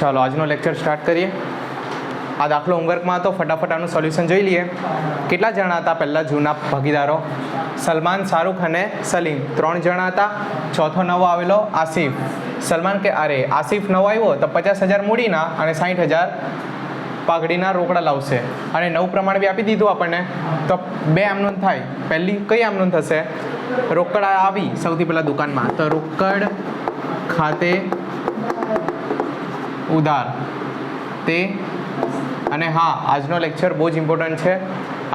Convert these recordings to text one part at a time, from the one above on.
ચાલો આજનો lecture start કરીએ. આ દાખલો હોમવર્કમાં તો ફટાફટ આનું સોલ્યુશન જોઈ લઈએ. કેટલા જણા હતા પહેલાં જૂના ભાગીદારો? સલમાન, શાહરૂખ અને સલીમ 3 જણા હતા. ચોથો નવો આવેલો આસિફ. સલમાન કે આસિફ નવો આવ્યો તો 50,000 મૂડીના અને 60,000 પાઘડીના રોકડા લાવશે. અને નવું પ્રમાણ બી આપી દીધું આપણને, તો 2 આમનોંધ થાય. પહેલી કઈ આમનોંધ થશે? રોકડ આવી સૌથી પહેલાં દુકાનમાં, તો રોકડ ખાતે ઉધાર તે. અને હા, આજનો લેક્ચર બહુ જ ઇમ્પોર્ટન્ટ છે.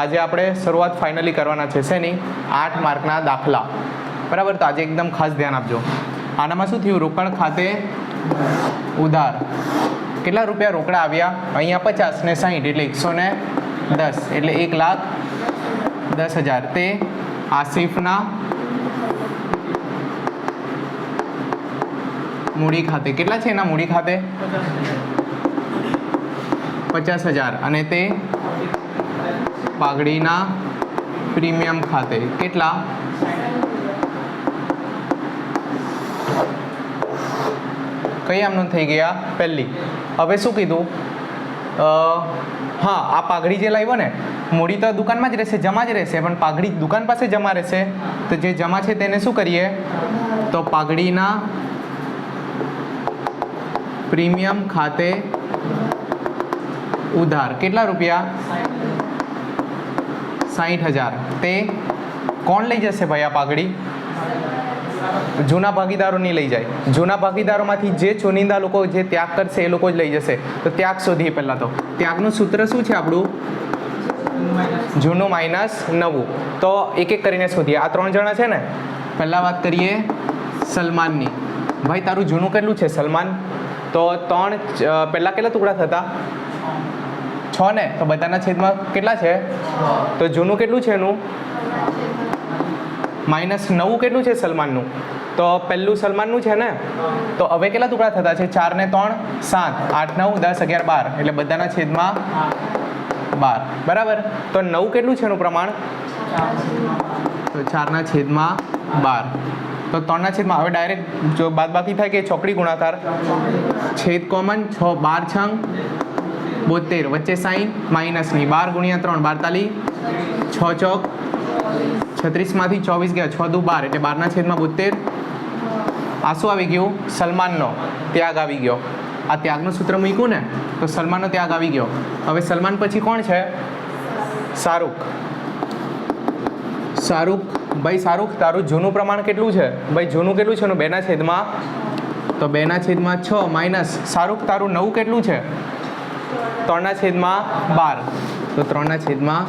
આજે આપણે શરૂઆત ફાઇનલી કરવાના છે શેની? 8 માર્કના દાખલા. બરાબર, તો આજે એકદમ ખાસ ધ્યાન આપજો. આનામાં શું થયું? રોકડ ખાતે ઉધાર. કેટલા રૂપિયા રોકડા આવ્યા? અહીંયા 50 ને 60 એટલે 110 એટલે 1,10,000. તે આસિફના મૂડી ખાતે. કેટલા છે એના મૂડી ખાતે? 50,000. અને તે પાઘડીના પ્રીમિયમ ખાતે કેટલા? કઈ આમનું થઈ ગયા? પહેલી. હવે શું કીધું? હા, આ પાઘડી જે લાવ્યો ને, મૂડી તો દુકાનમાં જ રહેશે, જમા જ રહેશે, પણ પાઘડી દુકાન પાસે જમા રહેશે. તો જે જમા છે તેને શું કરીએ? તો પાઘડીના પ્રીમિયમ ખાતે ઉધાર. કેટલા રૂપિયા? 60,000. તે કોણ લઈ જશે ભાઈ આ પાઘડી? જૂના ભાગીદારો નહીં લઈ જાય. જૂના ભાગીદારોમાંથી જે ચુનિંદા લોકો જે ત્યાગ કરશે એ લોકો જ લઈ જશે. તો ત્યાગ શોધીએ પહેલાં. તો ત્યાગનું સૂત્ર શું છે આપણું? જૂનું માઇનસ નવું. તો એક એક કરીને શોધીએ. આ 3 જણા છે ને, પહેલાં વાત કરીએ સલમાનની. ભાઈ તારું જૂનું કેટલું છે સલમાન? તો 3 પહેલાં કેટલા ટુકડા થતા? 6 ને? તો બધાના છેદમાં કેટલા છે? તો જૂનું કેટલું છે એનું? માઇનસ નવું કેટલું છે સલમાનનું? તો પહેલું સલમાનનું છે ને. તો હવે કેટલા ટુકડા થતા છે? 4 ને 3 7 8 9 10 11 12 એટલે બધાના છેદમાં 12. બરાબર. તો 9 કેટલું છે એનું પ્રમાણ? તો 4 ના છેદમાં 12. તો 3 ના છેદમાં, હવે ડાયરેક્ટ જો બાદબાકી થાય કે ચોકડી ગુણાકાર, છેદ કોમન, 6 12 છંગ 72 વચ્ચે સાઈન માઇનસની. 12 ગુણ્યા 3 42 6 ચોક 36 માંથી 24 ગયા, 6 દુ 12 એટલે 12 ના છેદમાં 72. આ શું આવી ગયું? સલમાનનો ત્યાગ આવી ગયો. આ ત્યાગનું સૂત્ર મૂક્યું ને, તો સલમાનનો ત્યાગ આવી ગયો. હવે સલમાન પછી કોણ છે? શાહરૂખ. શાહરૂખ, ભાઈ શાહરૂખ તારું જૂનું પ્રમાણ કેટલું છે? ભાઈ જૂનું કેટલું છે એનું? 2 ના છેદમાં, તો 2 ના છેદમાં 6 માઇનસ શાહરૂખ તારું નવું કેટલું છે? 3 ના છેદમાં 12. તો 3 ના છેદમાં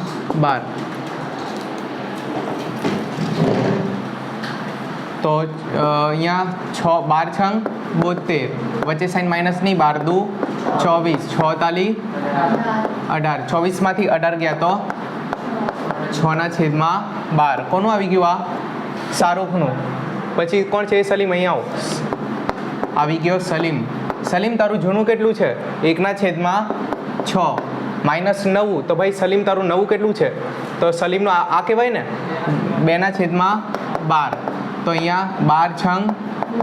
12. તો અહીંયા 6 12 છંગ 72 વચ્ચે સાઈન માઇનસની, 12 દુ 24 6 તાલી 18 24 માંથી 18 ગયા તો 6 ના છેદમાં 12. કોનું આવી ગયું? આ શાહરૂખનું. પછી કોણ છે? સલીમ. અહીંયા આવો. આવી ગયો સલીમ. સલીમ તારું જૂનું કેટલું છે? 1 ના છેદમાં 6 માઇનસ 9. તો ભાઈ સલીમ તારું નવું કેટલું છે? તો સલીમનું આ કહેવાય ને, 2 ના છેદમાં 12. તો અહીંયા 12 છંગ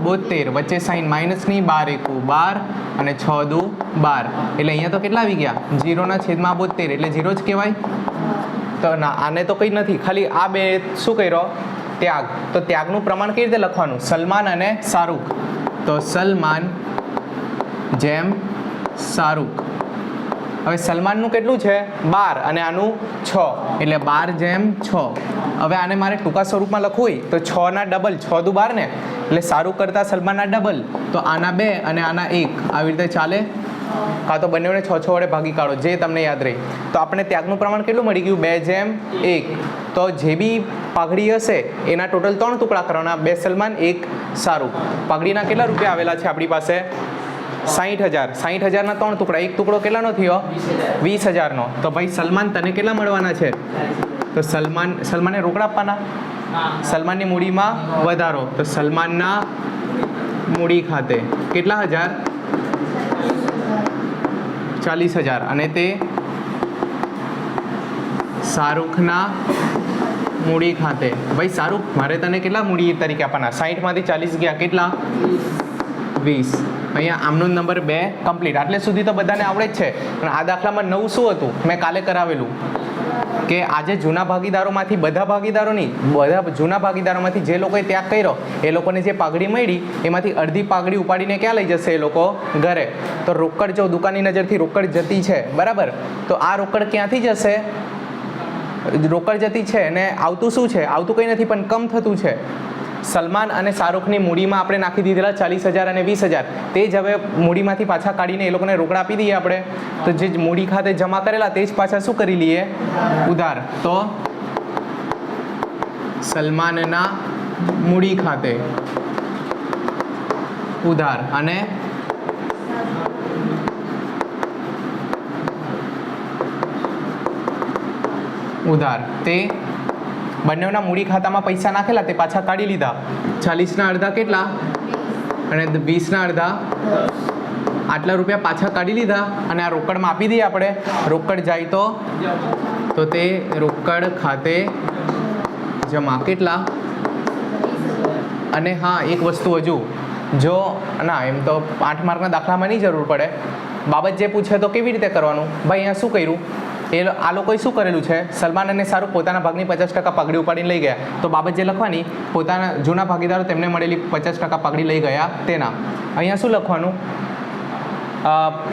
72 વચ્ચે સાઈન માઇનસની, 12 એકુ 12 અને 6 દુ 12 એટલે અહીંયા તો કેટલા આવી ગયા? 0 ના છેદમાં 72 એટલે 0 જ કહેવાય. તો ના, આને તો કંઈ નથી, ખાલી આ બે શું કર્યો? ત્યાગ. તો ત્યાગનું પ્રમાણ કેવી રીતે લખવાનું? સલમાન અને શાહરૂખ. તો સલમાન જેમ શાહરૂખ. હવે સલમાનનું કેટલું છે? 12 અને આનું 6 એટલે 12 જેમ 6. હવે આને મારે ટૂંકા સ્વરૂપમાં લખવું હોય તો 6 ના ડબલ, 6 દુ 12 ને, એટલે શાહરૂખ કરતાં સલમાનના ડબલ. તો આના 2 અને આના 1 આવી રીતે ચાલે. કાં તો બંનેને 6 6 વડે ભાગી કાઢો, જે તમને યાદ રહી. તો આપણે ત્યાગનું પ્રમાણ કેટલું મળી ગયું? 2 જેમ 1. તો જે બી પાઘડી હશે એના ટોટલ 3 ટુકડા કરવાના, 2 સલમાન 1 શાહરૂખ. પાઘડીના કેટલા રૂપિયા આવેલા છે આપણી પાસે? 60,000. 60,000ના 3 ટુકડા, એક ટુકડો કેટલાનો થયો? 20,000નો. તો ભાઈ સલમાન તને કેટલા મળવાના છે? તો સલમાનને રોકડા આપવાના. સલમાનની મૂડીમાં વધારો, તો સલમાનના મૂડી ખાતે કેટલા હજાર? 40,000. અને તે શાહરૂખના મૂડી ખાતે. ભાઈ શાહરૂખ, મારે તને કેટલા મૂડી તરીકે આપવાના? 60 માંથી 40 ગયા કેટલા? 20. અહીંયા આમનો નંબર 2 કમ્પ્લીટ. આટલે સુધી તો બધાને આવડે જ છે. પણ આ દાખલામાં નવું શું હતું મેં કાલે કરાવેલું કે આજે જૂના ભાગીદારોમાંથી બધા જૂના ભાગીદારોમાંથી જે લોકોએ ત્યાગ કર્યો એ લોકોને જે પાઘડી મળી એમાંથી અડધી પાઘડી ઉપાડીને ક્યાં લઈ જશે એ લોકો? ઘરે. તો રોકડ જો દુકાનની નજરથી રોકડ જતી છે બરાબર, તો આ રોકડ ક્યાંથી જશે? રોકડ જતી છે અને આવતું શું છે? આવતું કંઈ નથી પણ કમ થતું છે. સલમાન અને શાહરૂખની મૂડીમાં આપણે નાખી દીધેલા 40,000 અને 20,000, તે જ હવે મૂડીમાંથી પાછા કાઢીને એ લોકોને રોકડા આપી દઈએ આપણે. તો જે મૂડી ખાતે જમા કરેલા તે જ પાછા શું કરી લઈએ? ઉધાર. તો સલમાનના મૂડી ખાતે ઉધાર અને ઉધાર તે બંનેના મૂડી ખાતામાં પૈસા નાખેલા તે પાછા કાઢી લીધા. 40ના અડધા કેટલા અને 20ના અડધા? આટલા રૂપિયા પાછા કાઢી લીધા અને આ રોકડમાં આપી દઈએ આપણે. રોકડ જાય તો તે રોકડ ખાતે જમા. કેટલા? અને હા એક વસ્તુ હજુ, જો ના એમ તો 8 માર્કના દાખલામાં નહીં જરૂર પડે. બાબત જે પૂછે તો કેવી રીતે કરવાનું? ભાઈ અહીંયા શું કર્યું? આ લોકોએ શું કરેલું છે? સલમાન અને શાહરૂખ પોતાના ભાગની 50% પાઘડી ઉપાડીને લઈ ગયા. તો બાબત જે લખવાની, પોતાના જૂના ભાગીદારો તેમને મળેલી 50% પાઘડી લઈ ગયા તેના. અહીંયા શું લખવાનું?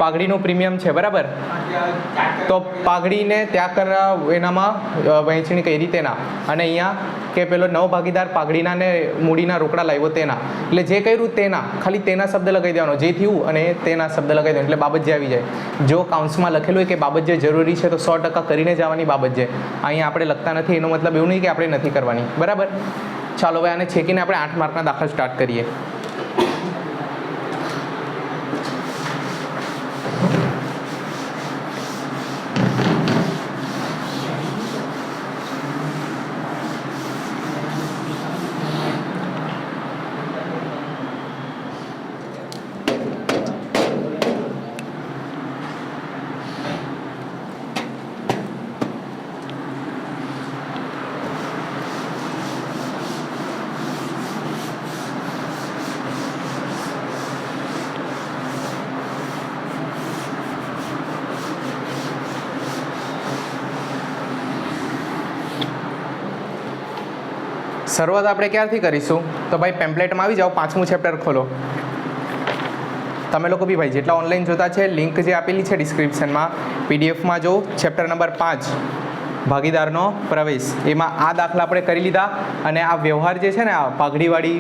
પાઘડીનું પ્રીમિયમ છે બરાબર, તો પાઘડીને ત્યાગ કરવા એનામાં વહેંચણી કરી તેના. અને અહીંયા કે પેલો નવો ભાગીદાર પાઘડીના ને મૂડીના રોકડા લાવ્યો તેના. એટલે જે કર્યું તેના, ખાલી તેના શબ્દ લગાવી દેવાનો, જે થયું અને તેના શબ્દ લગાવી દેવાનો, એટલે બાબત જે આવી જાય. જો કાઉન્સમાં લખેલું હોય કે બાબત જે જરૂરી છે તો 100% કરીને જવાની બાબત જે. અહીંયા આપણે લખતા નથી એનો મતલબ એવું નહીં કે આપણે નથી કરવાની બરાબર. ચાલો હવે આને છેકીને આપણે 8 માર્કના દાખલા સ્ટાર્ટ કરીએ. શરૂઆત આપણે ક્યારથી કરીશું? તો ભાઈ પેમ્પલેટમાં આવી જાઓ, 5મું ચેપ્ટર ખોલો. તમે લોકો બી ભાઈ જેટલા ઓનલાઈન જોતા છે લિંક જે આપેલી છે ડિસ્ક્રિપ્શનમાં, પીડીએફમાં જો ચેપ્ટર નંબર 5 ભાગીદારનો પ્રવેશ, એમાં આ દાખલા આપણે કરી લીધા. અને આ વ્યવહાર જે છે ને આ પાઘડીવાળી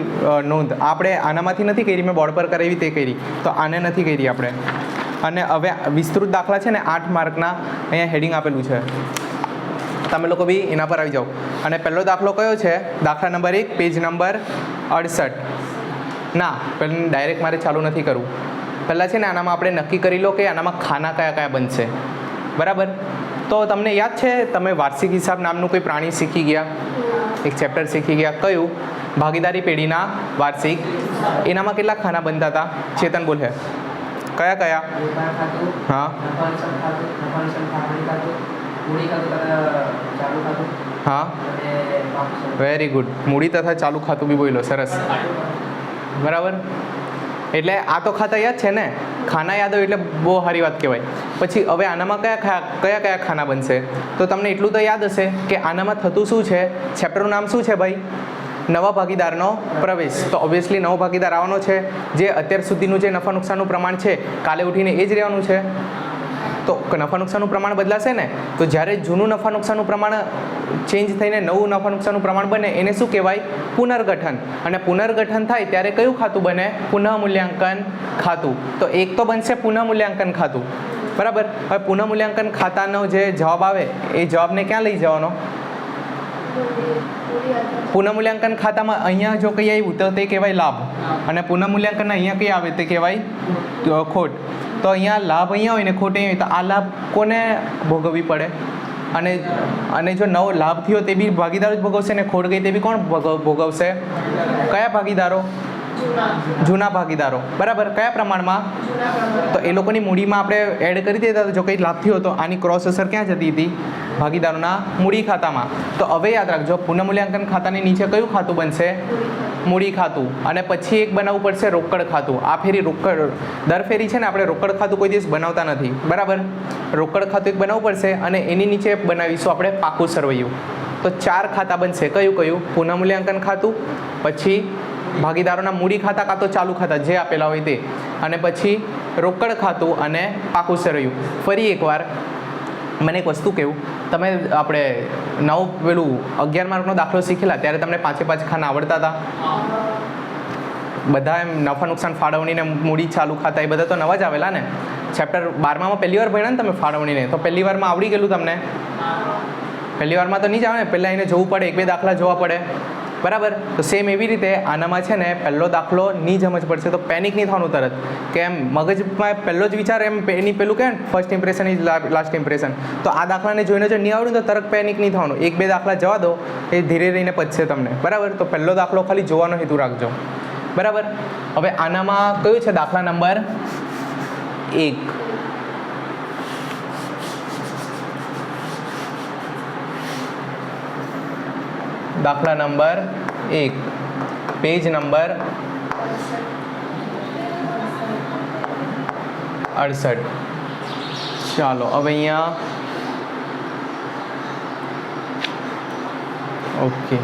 નોંધ આપણે આનામાંથી નથી કરી, મેં બોર્ડ પર કરાવી તે કરી, તો આને નથી કરી આપણે. અને હવે વિસ્તૃત દાખલા છે ને 8 માર્કના, અહીંયા હેડિંગ આપેલું છે, તમે લોકો બી એના પર આવી જાઓ. અને પહેલો દાખલો કયો છે? દાખલા નંબર 1, પેજ નંબર 68. ના, પહેલાં ડાયરેક્ટ મારે ચાલુ નથી કરવું. પહેલાં છે ને આનામાં આપણે નક્કી કરી લો કે આનામાં ખાના કયા કયા બનશે બરાબર. તો તમને યાદ છે તમે વાર્ષિક હિસાબ નામનું કોઈ પ્રાણી શીખી ગયા, એક ચેપ્ટર શીખી ગયા. કયું? ભાગીદારી પેઢીના વાર્ષિક. એનામાં કેટલા ખાના બનતા હતા? ચેતન બોલ હે કયા કયા? હા હા, વેરી ગુડ. મૂડી તથા ચાલુ ખાતું બી બોલો, સરસ બરાબર. એટલે આ તો ખાતા યાદ છે ને, ખાના યાદ હોય એટલે બહુ સારી વાત કહેવાય. પછી હવે આનામાં કયા ખાના બનશે? તો તમને એટલું તો યાદ હશે કે આનામાં થતું શું છે? ચેપ્ટરનું નામ શું છે ભાઈ? નવા ભાગીદારનો પ્રવેશ. તો ઓબ્વિયસલી નવો ભાગીદાર આવવાનો છે. જે અત્યાર સુધીનું જે નફા નુકસાનનું પ્રમાણ છે કાલે ઉઠીને એ જ રહેવાનું છે. તો નફા નુકસાનનું પ્રમાણ બદલાશે ને, તો જ્યારે જૂનું નફા નુકસાનનું પ્રમાણ ચેન્જ થઈને નવું નફા નુકસાનનું પ્રમાણ બને એને શું કહેવાય? પુનર્ગઠન. અને પુનર્ગઠન થાય ત્યારે કયું ખાતું બને? પુનઃમૂલ્યાંકન ખાતું. તો એક તો બનશે પુનઃમૂલ્યાંકન ખાતું બરાબર. હવે પુનઃમૂલ્યાંકન ખાતાનો જે જવાબ આવે એ જવાબને ક્યાં લઈ જવાનો? પુનઃમૂલ્યાંકન ખાતામાં અહીંયા જો કંઈ આવ્યું તો તે કહેવાય લાભ, અને પુનઃમૂલ્યાંકન અહીંયા કંઈ આવે તે કહેવાય ખોટ. તો અહીંયા લાભ અહીંયા હોય ને ખોટ અહીંયા હોય, તો આ લાભ કોને ભોગવવી પડે? અને જો નવો લાભ થયો તે બી ભાગીદારો જ ભોગવશે, ને ખોટ ગઈ તે બી કોણ ભોગવશે? કયા ભાગીદારો? જૂના ભાગીદારો, બરાબર. કયા પ્રમાણમાં? તો એ લોકોની મૂડીમાં આપણે એડ કરી દેતા તો જો કંઈ લાભ થયો તો આની ક્રોસ અસર ક્યાં જતી હતી? ભાગીદારોના મૂડી ખાતામાં. તો હવે યાદ રાખજો, પુનઃમૂલ્યાંકન ખાતાની નીચે કયું ખાતું બનશે? મૂડી ખાતું. અને પછી એક બનાવવું પડશે રોકડ ખાતું. આ ફેરી રોકડ, દર ફેરી છે ને આપણે રોકડ ખાતું કોઈ દિવસ બનાવતા નથી, બરાબર. રોકડ ખાતું એક બનાવવું પડશે અને એની નીચે બનાવીશું આપણે પાકું સરવૈયું. તો 4 ખાતા બનશે. કયું કયું? પુનઃમૂલ્યાંકન ખાતું, પછી ભાગીદારોના મૂડી ખાતા કાં તો ચાલુ ખાતા જે આપેલા હોય તે, અને પછી રોકડ ખાતું અને પાકું સરવૈયું. ફરી એકવાર મને એક વસ્તુ કહેવું, તમે આપણે પેલું 11 માર્કનો દાખલો શીખેલા ત્યારે તમને 5 ખાના આવડતા હતા બધા? એમ નફા નુકસાન, ફાળવણીને મૂડી, ચાલુ ખાતા એ બધા તો નવા જ આવેલા ને. ચેપ્ટર 12માં પહેલી વાર ભણ્યા ને તમે ફાળવણીને, તો પહેલી વારમાં આવડી ગયેલું તમને? પહેલી વારમાં તો નહીં જ આવે ને, પહેલાં એને જોવું પડે, 1-2 દાખલા જોવા પડે, બરાબર. તો સેમ એવી રીતે આનામાં છે ને પહેલો દાખલો નહીં સમજ પડશે તો પેનિક નહીં થવાનું તરત, કે એમ મગજમાં પહેલો જ વિચાર એમ એની પેલું કે first impression is last impression. તો આ દાખલાને જોઈને જો નહીં આવડ્યું તો તરત પેનિક નહીં થવાનું. 1-2 દાખલા જવા દો, એ ધીરે રહીને પચશે તમને, બરાબર. તો પહેલો દાખલો ખાલી જોવાનો હેતુ રાખજો, બરાબર. હવે આનામાં કયું છે દાખલા નંબર 1? દાખલા નંબર 1, પેજ નંબર 68. ચાલો હવે અહીંયા ઓકે.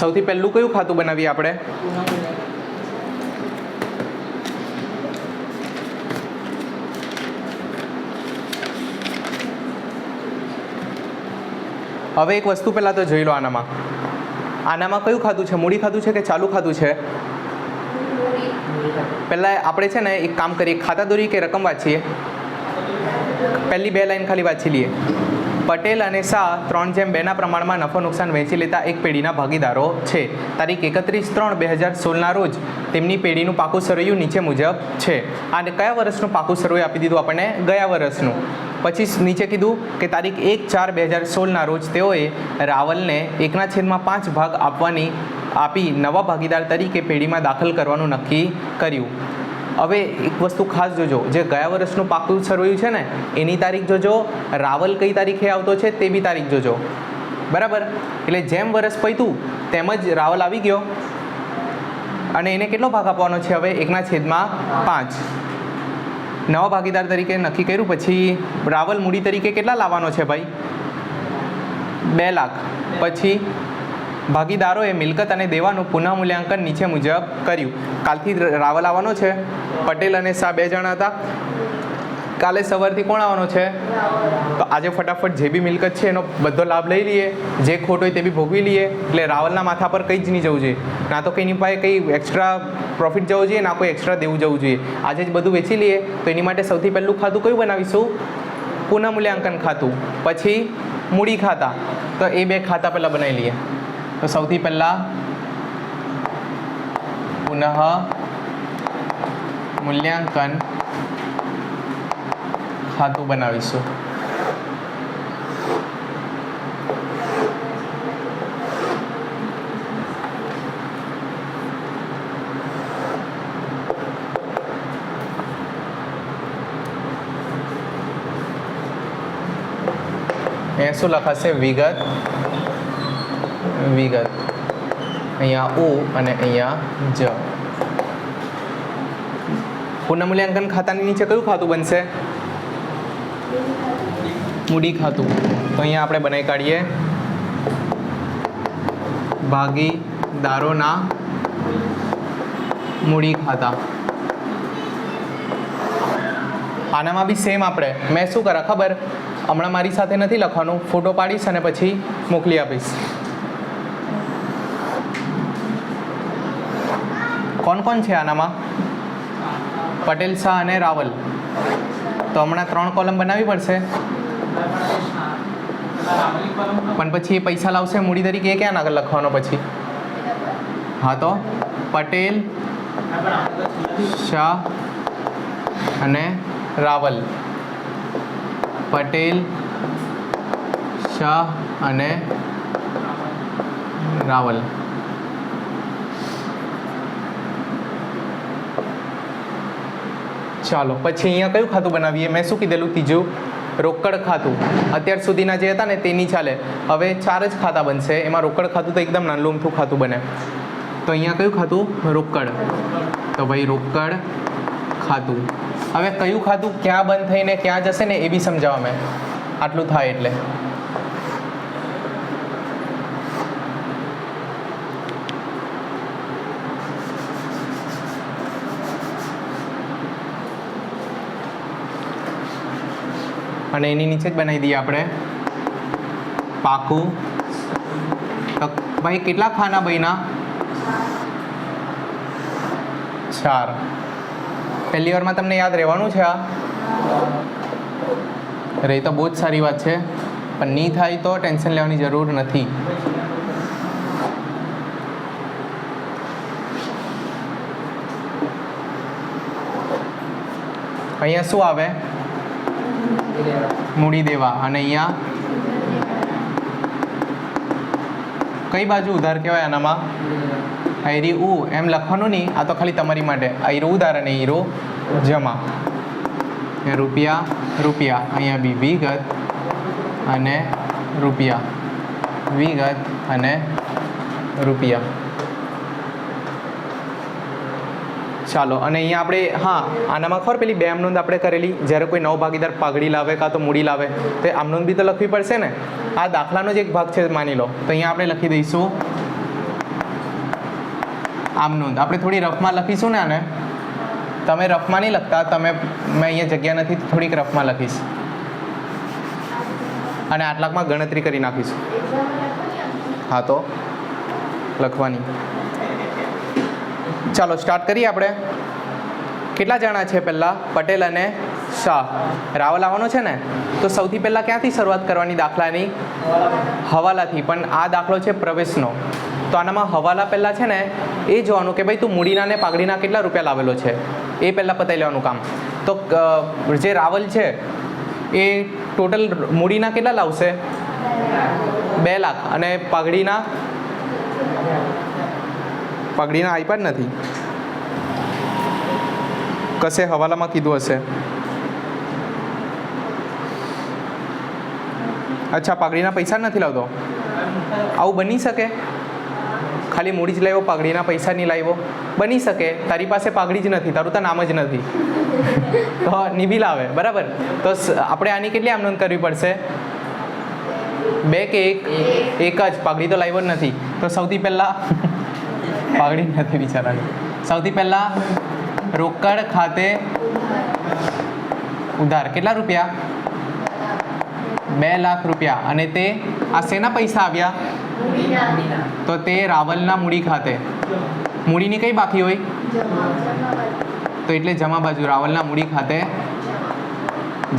સૌથી પહેલું કયું ખાતું બનાવીએ આપણે? હવે એક વસ્તુ પહેલાં તો જોઈ લો, આનામાં કયું ખાતું છે? મૂડી ખાતું છે કે ચાલુ ખાતું છે? પહેલાં આપણે છે ને એક કામ કરીએ, ખાતા દોરી કે રકમ વાંચીએ. પહેલી 2 લાઈન ખાલી વાંચી લઈએ. પટેલ અને શાહ 3:2 પ્રમાણમાં નફો નુકસાન વહેંચી લેતા એક પેઢીના ભાગીદારો છે. તારીખ 31/3/2016ના રોજ તેમની પેઢીનું પાકું સરવૈયું નીચે મુજબ છે. અને કયા વર્ષનું પાકું સરવૈયું આપી દીધું આપણને? ગયા વર્ષનું. પછી નીચે કીધું કે તારીખ 1/4/2016ના રોજ તેઓએ રાવલને 1/5 ભાગ આપી નવા ભાગીદાર તરીકે પેઢીમાં દાખલ કરવાનું નક્કી કર્યું. હવે એક વસ્તુ ખાસ જોજો, જે ગયા વર્ષનું પાકું સરવૈયું છે ને એની તારીખ જોજો, રાવલ કઈ તારીખે આવતો છે તે બી તારીખ જોજો, બરાબર. એટલે જેમ વર્ષ પત્યું તેમ જ રાવલ આવી ગયો અને એને કેટલો ભાગ આપવાનો છે હવે? 1/5. નવા ભાગીદાર તરીકે નક્કી કર્યું. પછી રાવલ મૂડી તરીકે કેટલા લાવવાનો છે ભાઈ? 2 લાખ. પછી ભાગીદારોએ મિલકત અને દેવાનું પુનઃમૂલ્યાંકન નીચે મુજબ કર્યું. કાલથી રાવલ આવવાનો છે, પટેલ અને શાહ 2 જણા હતા. કાલે સવારથી કોણ આવવાનો છે? તો આજે ફટાફટ જે બી મિલકત છે એનો બધો લાભ લઈ લઈએ, જે ખોટ હોય તે બી ભોગવી લઈએ. એટલે રાવલના માથા પર કંઈ જ નહીં જવું જોઈએ, ના તો કંઈની પાસે કંઈ એક્સ્ટ્રા પ્રોફિટ જવું જોઈએ, ના કોઈ એક્સ્ટ્રા દેવું જવું જોઈએ. આજે જ બધું વેચી લઈએ. તો એની માટે સૌથી પહેલું ખાતું કયું બનાવીશું? પુનઃમૂલ્યાંકન ખાતું. પછી મૂડી ખાતા. તો એ 2 ખાતા પહેલાં બનાવી લઈએ. તો સૌથી પહેલાં પુનઃમૂલ્યાંકન ખાતું બનાવીશું. અહીંયા શું લખાશે? વિગત. અહીંયા ઉ અને અહીંયા જ. પુનઃમૂલ્યાંકન ખાતાની નીચે કયું ખાતું બનશે? મૂડી ખાતું. તો અહીંયા આપણે બનાવી કાઢીએ ભાગીદારોના મૂડી ખાતા. આનામાં બી સેમ આપણે મેં શું કરા ખબર? હમણાં મારી સાથે નથી લખવાનું, ફોટો પાડીશ અને પછી મોકલી આપીશ. કોણ કોણ છે આનામાં? પટેલ, શાહ અને રાવલ. તો હમણાં 3 કોલમ બનાવવી પડશે. પણ પછી એ પૈસા લાવશે મૂડી તરીકે, એ ક્યાં આગળ લખવાનો પછી? હા, તો પટેલ, શાહ અને રાવલ. પટેલ, શાહ અને રાવલ. ચાલો પછી અહીંયા કયું ખાતું બનાવીએ? મેં શું કીધેલું? ત્રીજું રોકડ ખાતું. અત્યાર સુધીના જે હતા ને તે નહીં ચાલે. હવે 4 જ ખાતા બનશે. એમાં રોકડ ખાતું તો એકદમ નાનું અમથું ખાતું બને. તો અહીંયા કયું ખાતું? રોકડ. તો ભાઈ રોકડ ખાતું. હવે કયું ખાતું ક્યાં બંધ થઈને ક્યાં જશે ને એ બી સમજાવવા મેં. આટલું થાય એટલે અને એની નીચે જ બનાવી દઈએ આપણે પાકું. તો ભાઈ કેટલા ખાના બન્યા? 4. પહેલી વારમાં તમને યાદ રહેવાનું છે. આ રહી તો બહુ જ સારી વાત છે, પણ નહીં થાય તો ટેન્શન લેવાની જરૂર નથી. અહીંયા શું આવે? મૂડી દેવા. અને અહીંયા કઈ બાજુ ઉધાર કહેવાય? આનામાં આયરી ઉ એમ લખવાનું નહીં. આ તો ખાલી તમારી માટે. આયરો ઉધાર અને હીરો જમા. રૂપિયા રૂપિયા. અહીંયા બી વિગત અને રૂપિયા, વિગત અને રૂપિયા. ચાલો અને અહીંયા આપણે આનામાં ખબર પેલી 2 આમનોંધ આપણે કરેલી, જ્યારે કોઈ નવો ભાગીદાર પાઘડી લાવે કાં તો મૂડી લાવે તો આમનોંધ બી તો લખવી પડશે ને. આ દાખલાનો જ એક ભાગ છે માની લો. તો અહીંયા આપણે લખી દઈશું આમનોંધ. આપણે થોડી રફમાં લખીશું ને આને. તમે રફમાં નહીં લખતા, મેં અહીંયા જગ્યા નથી, થોડીક રફમાં લખીશ અને આટલાકમાં ગણતરી કરી નાખીશ. હા તો લખવાની. ચાલો સ્ટાર્ટ કરીએ આપણે. કેટલા જણા છે? પહેલાં પટેલ અને શાહ. રાવલ આવવાનો છે ને, તો સૌથી પહેલાં ક્યાંથી શરૂઆત કરવાની દાખલાની? હવાલાથી. પણ આ દાખલો છે પ્રવેશનો, તો આનામાં હવાલા પહેલાં છે ને એ જોવાનું કે ભાઈ તું મૂડીના ને પાઘડીના કેટલા રૂપિયા લાવેલો છે, એ પહેલાં પતાવી લેવાનું કામ. તો જે રાવલ છે એ ટોટલ મૂડીના કેટલા લાવશે? 2 લાખ. અને પાઘડીના આપ્યા જ નથી, કશે હવાલામાં કીધું હશે. અચ્છા, પાઘડીના પૈસા નથી લાવતો. આવું બની શકે? ખાલી મૂડી જ લાવ્યો, પાઘડીના પૈસા નહીં લાવ્યો? બની શકે. તારી પાસે પાઘડી જ નથી, તારું તો નામ જ નથી, તો નહીં બી લાવે. બરાબર. તો આપણે આની કેટલી આમ નોંધ કરવી પડશે? 2 કે 1? 1 જ. પાઘડી તો લાવ્યો જ નથી. તો સૌથી પહેલાં પાઘડી નથી બિચારાની. સૌથી પહેલાં રોકડ ખાતે ઉધાર. કેટલા રૂપિયા? 2 લાખ રૂપિયા. અને તે આ શેના પૈસા આવ્યા? તો તે રાવલના મૂડી ખાતે. મૂડીની કઈ બાકી હોય? તો એટલે જમા બાજુ. રાવલના મૂડી ખાતે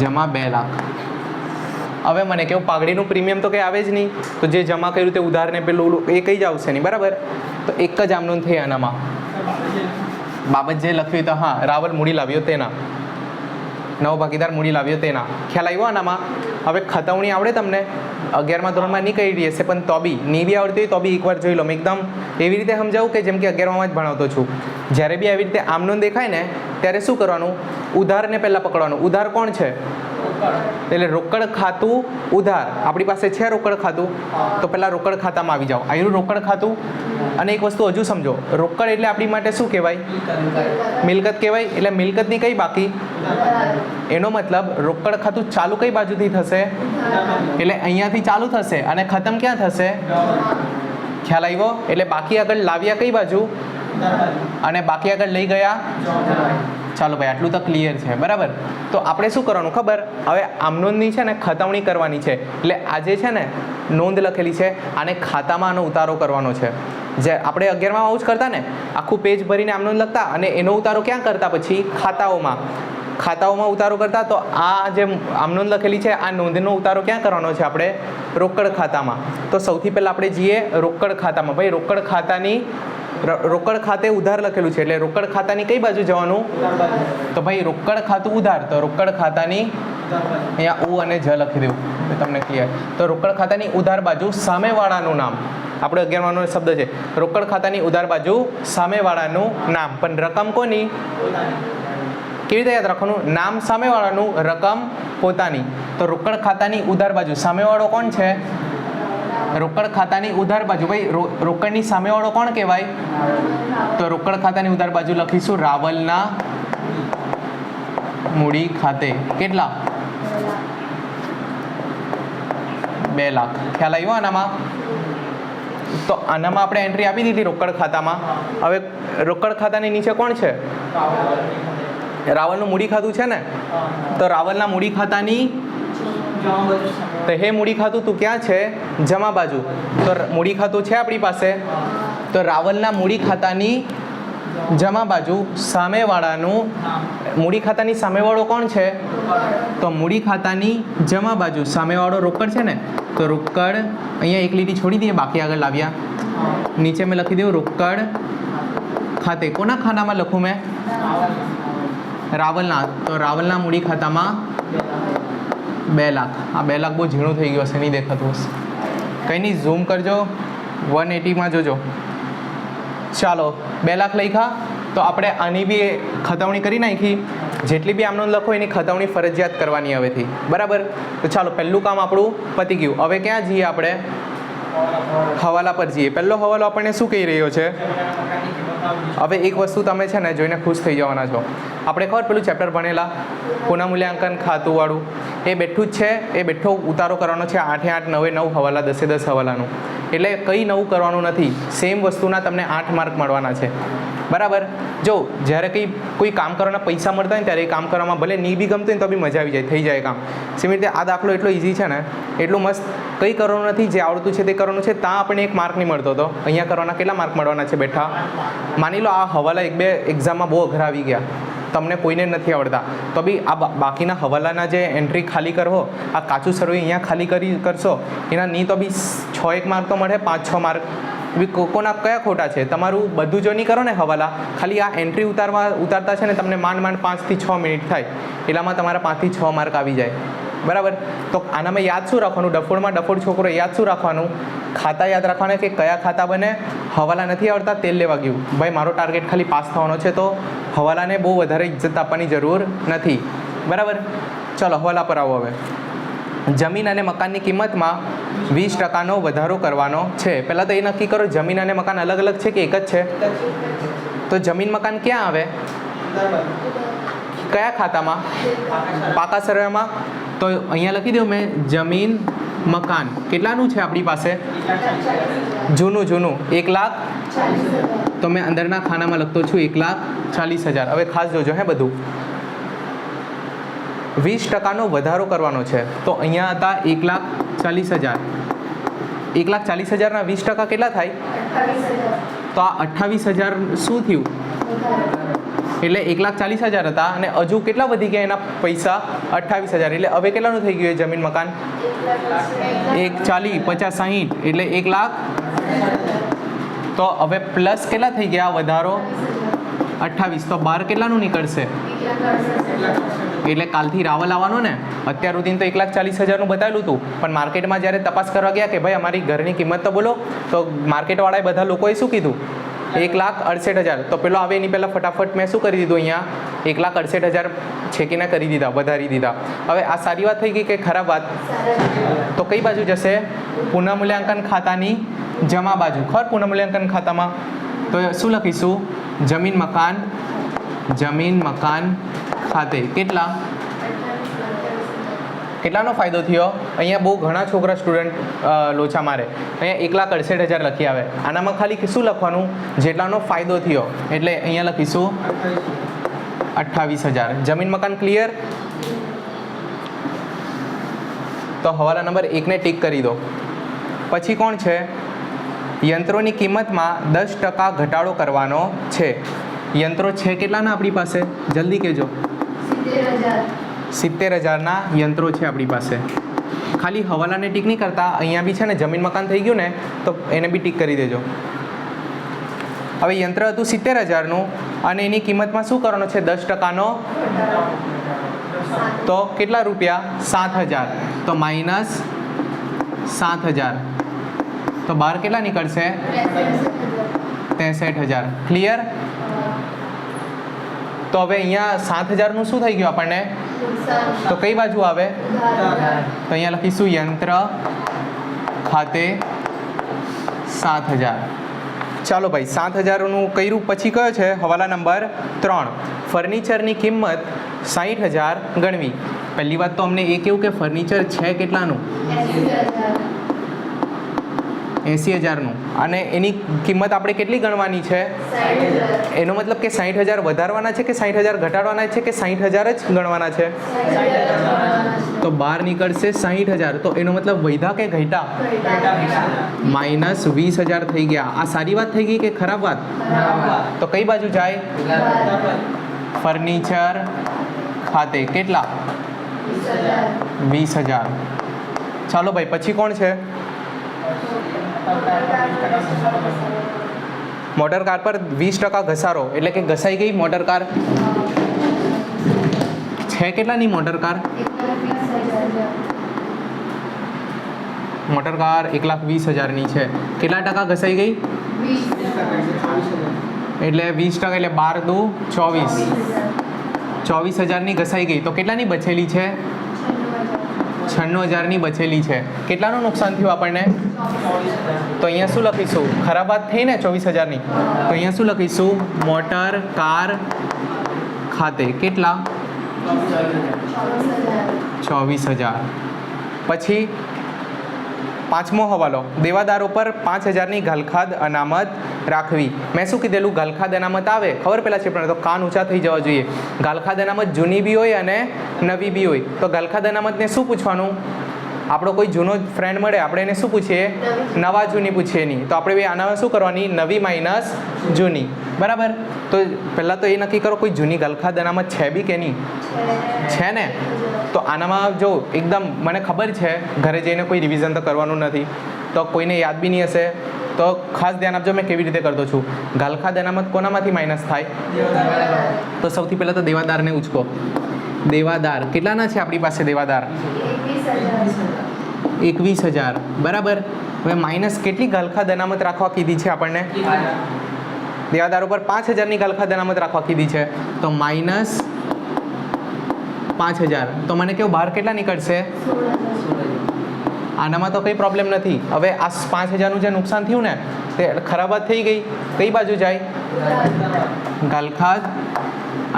જમા 2 લાખ. હવે મને કેવું, પાઘડીનું પ્રીમિયમ તો કંઈ આવે જ નહીં, તો જે જમા કર્યું તે ઉધારને પેલું એ કંઈ જ આવશે નહીં. બરાબર. તો એક જ આમનોંધ થઈ આનામાં. બાબત જે લખવી તો રાવલ મૂડી લાવ્યો તેના, નવો ભાગીદાર મૂડી લાવ્યો તેના. ખ્યાલ આવ્યો આનામાં? હવે ખતવણી આવડે તમને? 11મા ધોરણમાં નહીં કરી હશે, પણ તો બી નહીં બી આવડતી હોય તો બી એકવાર જોઈ લો. મેં એકદમ એવી રીતે સમજાવું કે જેમ કે 11માં જ ભણાવતો છું. જ્યારે બી આવી રીતે આમનોંધ દેખાય ને ત્યારે શું કરવાનું? ઉધારને પહેલાં પકડવાનું. ઉધાર કોણ છે? એટલે રોકડ ખાતું ઉધાર. આપણી પાસે છે રોકડ ખાતું, તો પહેલાં રોકડ ખાતામાં આવી જાઓ. આવ્યું રોકડ ખાતું. અને એક વસ્તુ હજુ સમજો, રોકડ એટલે આપણી માટે શું કહેવાય? મિલકત કહેવાય. એટલે મિલકતની કઈ બાકી? એનો મતલબ રોકડ ખાતું ચાલુ કઈ બાજુથી થશે? એટલે અહીંયાથી ચાલુ થશે અને ખતમ ક્યાં થશે? ખ્યાલ આવ્યો? એટલે બાકી આગળ લાવ્યા કઈ બાજુ અને બાકી આગળ લઈ ગયા? ચાલો ભાઈ, આટલું તો ક્લિયર છે. બરાબર. તો આપણે શું કરવાનું ખબર? હવે આમનોંધની છે ને ખતવણી કરવાની છે. એટલે આજે છે ને નોંધ લખેલી છે, આને ખાતામાં આનો ઉતારો કરવાનો છે. જે આપણે 11માં આવું જ કરતા ને, આખું પેજ ભરીને આમનોંધ લખતા અને એનો ઉતારો ક્યાં કરતા? પછી ખાતાઓમાં ઉતારો કરતા. તો આ જે આમનોંધ લખેલી છે આ નોંધનો ઉતારો ક્યાં કરવાનો છે? આપણે રોકડ ખાતામાં. તો સૌથી પહેલાં આપણે જઈએ રોકડ ખાતામાં. ભાઈ રોકડ ખાતાની રોકડ ખાતે ઉધાર લખેલું છે એટલે રોકડ ખાતાની કઈ બાજુ જવાનું? તો ભાઈ રોકડ ખાતું ઉધાર, તો રોકડ ખાતાની અહીંયા ઉ અને જ લખી દઉં તમને ક્લિયર. તો રોકડ ખાતાની ઉધાર બાજુ સામેવાળાનું નામ, આપણે 11 શબ્દ છે. રોકડ ખાતાની ઉધાર બાજુ સામેવાળાનું નામ, પણ રકમ કોની? કેવી રીતે યાદ રાખવાનું? નામ સામેવાળાનું, રકમ પોતાની. તો રોકડ ખાતાની ઉધાર બાજુ સામેવાળો કોણ છે? રોકડ ખાતાની ઉધાર બાજુ. ભાઈ રોકડની સામેવાળો કોણ કહેવાય? તો રોકડ ખાતાની ઉધાર બાજુ લખીશું રાવલના મૂડી ખાતે. કેટલા? 2 લાખ. ખ્યાલ આવ્યો આનામાં? તો આનામાં આપણે એન્ટ્રી આપી દીધી રોકડ ખાતામાં. હવે રોકડ ખાતાની નીચે કોણ છે? રાવલનું મૂડી ખાતું છે ને? તો રાવલના મૂડી ખાતાની, તો હે મૂડી ખાતું તું ક્યાં છે? જમા બાજુ. તો મૂડી ખાતું છે આપણી પાસે, તો રાવલના મૂડી ખાતાની જમા બાજુ સામેવાળાનું, મૂડી ખાતાની સામેવાળો કોણ છે? તો મૂડી ખાતાની જમા બાજુ સામેવાળો રોકડ છે ને? તો રોકડ અહીંયા એક લીટી છોડી દઈએ, બાકી આગળ લાવ્યા. નીચે મેં લખી દઉં રોકડ ખાતે. કોના ખાનામાં લખું મેં? રાવલના. તો રાવલના મૂડી ખાતામાં 2 લાખ. આ 2 લાખ બહુ ઝીણું થઈ ગયું હશે, નહીં દેખાતું હશે. કંઈ નહીં, ઝૂમ કરજો, 180માં જોજો. ચાલો 2 લાખ લખ્યા. તો આપણે આની બી ખતવણી કરી નાખી. જેટલી બી આમનો લખો એની ખતવણી ફરજિયાત કરવાની હવેથી, બરાબર? તો ચાલો પહેલું કામ આપણું પતી ગયું. હવે ક્યાં જઈએ આપણે? હવાલા પર જઈએ. પહેલો હવાલો આપણને શું કહી રહ્યો છે? હવે એક વસ્તુ તમે છે ને જોઈને ખુશ થઈ જવાના છો. આપણે ખબર પેલું ચેપ્ટર ભણેલા પુનઃમૂલ્યાંકન ખાતુંવાળું, એ બેઠું જ છે. એ બેઠો ઉતારો કરવાનો છે 8 8 9 9 હવાલા, 10 10 હવાલાનું. એટલે કંઈ નવું કરવાનું નથી. સેમ વસ્તુના તમને 8 માર્ક મળવાના છે, બરાબર? જો જ્યારે કોઈ કામ કરવાના પૈસા મળતા હોય ને ત્યારે એ કામ કરવામાં ભલે નહીં બી ગમતું હોય ને તો બી મજા આવી જાય, થઈ જાય કામ. સેમ રીતે આ દાખલો એટલો ઇઝી છે ને, એટલું મસ્ત. કંઈ કરવાનું નથી, જે આવડતું છે તે કરવાનું છે. ત્યાં આપણને 1 માર્ક નહીં મળતો, તો અહીંયા કરવાના કેટલા માર્ક મળવાના છે બેઠા? માની લો આ હવાલા 1 2 એક્ઝામમાં બહુ અઘરા આવી ગયા, તમને કોઈને નથી આવડતા, તો બી આ બાકીના હવાલાના જે એન્ટ્રી ખાલી કરો, આ કાચું સર્વે અહીંયા ખાલી કરશો, એના નહીં તો બી 6 1 માર્ક તો મળે, 5 6 માર્ક. કોના કયા ખોટા છે? તમારું બધું જો નહીં કરો ને હવાલા, ખાલી આ એન્ટ્રી ઉતારતા છે ને તમને માંડ 5 થી 6 મિનિટ થાય, એટલામાં તમારા 5 થી 6 માર્ક આવી જાય, બરાબર? તો આનામાં યાદ શું રાખવાનું? ડફોડમાં ડફોડ છોકરો યાદ શું રાખવાનું? ખાતા યાદ રાખવાના કે કયા ખાતા બને. હવાલા નથી આવડતા, તેલ લેવા ગયું. ભાઈ મારો ટાર્ગેટ ખાલી પાસ થવાનો છે, તો હવાલાને બહુ વધારે ઇજ્જત આપવાની જરૂર નથી, બરાબર? ચાલો હવાલા પર આવો. હવે જમીન અને મકાનની કિંમતમાં 20% વધારો કરવાનો છે. પહેલાં તો એ નક્કી કરો જમીન અને મકાન અલગ અલગ છે કે એક જ છે? તો જમીન મકાન ક્યાં આવે? કયા ખાતામાં? પાકા સર્વેમાં. તો અહીંયા લખી દઉં મેં જમીન મકાન. કેટલાનું છે આપણી પાસે? જૂનું 1 લાખ. તો મેં અંદરના ખાનામાં લખતો છું 1,40,000. હવે ખાસ જોજો હે બધું. 20% વધારો કરવાનો છે. તો અહીંયા હતા 1,40,000. 1,40,000ના 20% કેટલા થાય? તો આ 28,000 શું થયું? એટલે 1,40,000 હતા અને હજુ કેટલા વધી ગયા એના પૈસા? 28,000. એટલે હવે કેટલાનું થઈ ગયું જમીન મકાન? 1,40 50 60 એટલે 1 લાખ. તો હવે પ્લસ કેટલા થઈ ગયા વધારો? 28. તો 12 કેટલાનું નીકળશે? એટલે કાલથી રાવલ આવવાનો ને. અત્યાર સુધી તો 1,40,000નું બતાવેલું હતું, પણ માર્કેટમાં જ્યારે તપાસ કરવા ગયા કે ભાઈ અમારી ઘરની કિંમત તો બોલો, તો માર્કેટવાળાએ બધા લોકોએ શું કીધું? 1,68,000. તો પેલો આવે એની પહેલાં ફટાફટ મેં શું કરી દીધું? અહીંયા 1,68,000 છેકીને કરી દીધા, વધારી દીધા. હવે આ સારી વાત થઈ ગઈ કે ખરાબ વાત? તો કઈ બાજુ જશે? પુનઃમૂલ્યાંકન ખાતાની જમા બાજુ. ખબર પુનઃમૂલ્યાંકન ખાતામાં તો શું લખીશું? જમીન મકાન ખાતે. કેટલાનો ફાયદો થયો? અહીંયા બહુ ઘણા છોકરા સ્ટુડન્ટ લોચા મારે. અહીંયા 1,68,000 લખી આવે. આનામાં ખાલી શું લખવાનું? જેટલાનો ફાયદો થયો. એટલે અહીંયા લખીશું 28,000. જમીન મકાન ક્લિયર? તો હવાલા નંબર 1ને ટીક કરી દો. પછી કોણ છે? યંત્રોની કિંમતમાં 10% ઘટાડો કરવાનો છે. યંત્રો છે કેટલાના આપણી પાસે? જલ્દી કહેજો. 70,000ના યંત્રો છે આપણી પાસે. ખાલી હવાલાને ટીક નહીં કરતા, અહીંયા બી છે ને જમીન મકાન થઈ ગયું ને, તો એને બી ટીક કરી દેજો. હવે યંત્ર હતું 70,000નું અને એની કિંમતમાં શું કરવાનો છે 10%નો, તો કેટલા રૂપિયા 7,000, તો માઇનસ 7,000, તો બહાર કેટલા નીકળશે 63,000. ક્લિયર? તો હવે અહીંયા 7,000નું શું થઈ ગયું આપણને, તો કઈ બાજુ આવે, તો અહીંયા લખીશું યંત્ર ખાતે 7,000. ચાલો ભાઈ 7,000નું કર્યું, પછી કયો છે હવાલા નંબર 3, ફર્નિચરની કિંમત 60,000 ગણવી. પહેલી વાત તો અમને એ કેવું કે ફર્નિચર છે કેટલાનું, 80,000નું, અને એની કિંમત આપણે કેટલી ગણવાની છે, એનો મતલબ કે 60,000 વધારવાના છે કે 60,000 ઘટાડવાના છે કે 60,000 જ ગણવાના છે, તો બહાર નીકળશે 60,000. તો એનો મતલબ વધ્યા કે ઘટ્યા, માઇનસ 20,000 થઈ ગયા. આ સારી વાત થઈ ગઈ કે ખરાબ વાત, તો કઈ બાજુ જાય, ફર્નિચર ખાતે કેટલા 20,000. ચાલો ભાઈ પછી કોણ છે, મોટર કાર પર 20% ઘસારો, એટલે કે ઘસાઈ ગઈ મોટર કાર. છે કેટલાની મોટર કાર, મોટર કાર 1,20,000ની છે. કેટલા ટકા ઘસાઈ ગઈ, એટલે 20%, એટલે 12 દુ 24, 24,000ની ઘસાઈ ગઈ. તો કેટલાની બચેલી છે, 96,000ની બચેલી છે. કેટલાનું નુકસાન થયું આપણને, તો અહીંયા શું લખીશું, ખરાબ વાત થઈ ને 24,000ની, તો અહીંયા શું લખીશું, મોટર કાર ખાતે કેટલા 24,000. પછી પાંચમો હવાલો, દેવાદારો પર 5,000ની ઘાલખાદ અનામત રાખવી. મેં શું કીધેલું, ઘાલખાદ અનામત આવે ખબર પેલા છે, પણ તો કાન ઊંચા થઈ જવા જોઈએ. ઘાલખાદ અનામત જૂની બી હોય અને નવી બી હોય. તો ઘાલખાદ અનામતને શું પૂછવાનું, આપણો કોઈ જૂનો ફ્રેન્ડ મળે આપણે એને શું પૂછીએ, નવા જૂની પૂછીએ નહીં. તો આપણે આનામાં શું કરવાની, નવી માઇનસ જૂની. બરાબર? તો પહેલાં તો એ નક્કી કરો કોઈ જૂની ઘાલખાદ અનામત છે બી કે નહીં, છે ને? તો આનામાં જો એકદમ મને ખબર છે ઘરે જઈને કોઈ રિવિઝન તો કરવાનું નથી, તો કોઈને યાદ બી નહીં હશે, તો ખાસ ધ્યાન આપજો મેં કેવી રીતે કરતો છું. ઘાલખાદ અનામત કોનામાંથી માઇનસ થાય, તો સૌથી પહેલાં તો દેવાદારને ઉચકો. દેવાદાર કેટલાના છે આપણી પાસે, દેવાદાર 21,000. બરાબર? હવે માઇનસ કેટલી ઘાલખાદ અનામત રાખવા કીધી છે આપણને, દેવાદારો પર 5,000ની ઘાલખાદ અનામત રાખવા કીધી છે, તો માઇનસ 5,000. તો મને કેવું બહાર કેટલા નીકળશે, આનામાં તો કંઈ પ્રોબ્લેમ નથી. હવે આ 5,000નું જે નુકસાન થયું ને તે ખરાબ વાત થઈ ગઈ, કઈ બાજુ જાય, ઘાલખાદ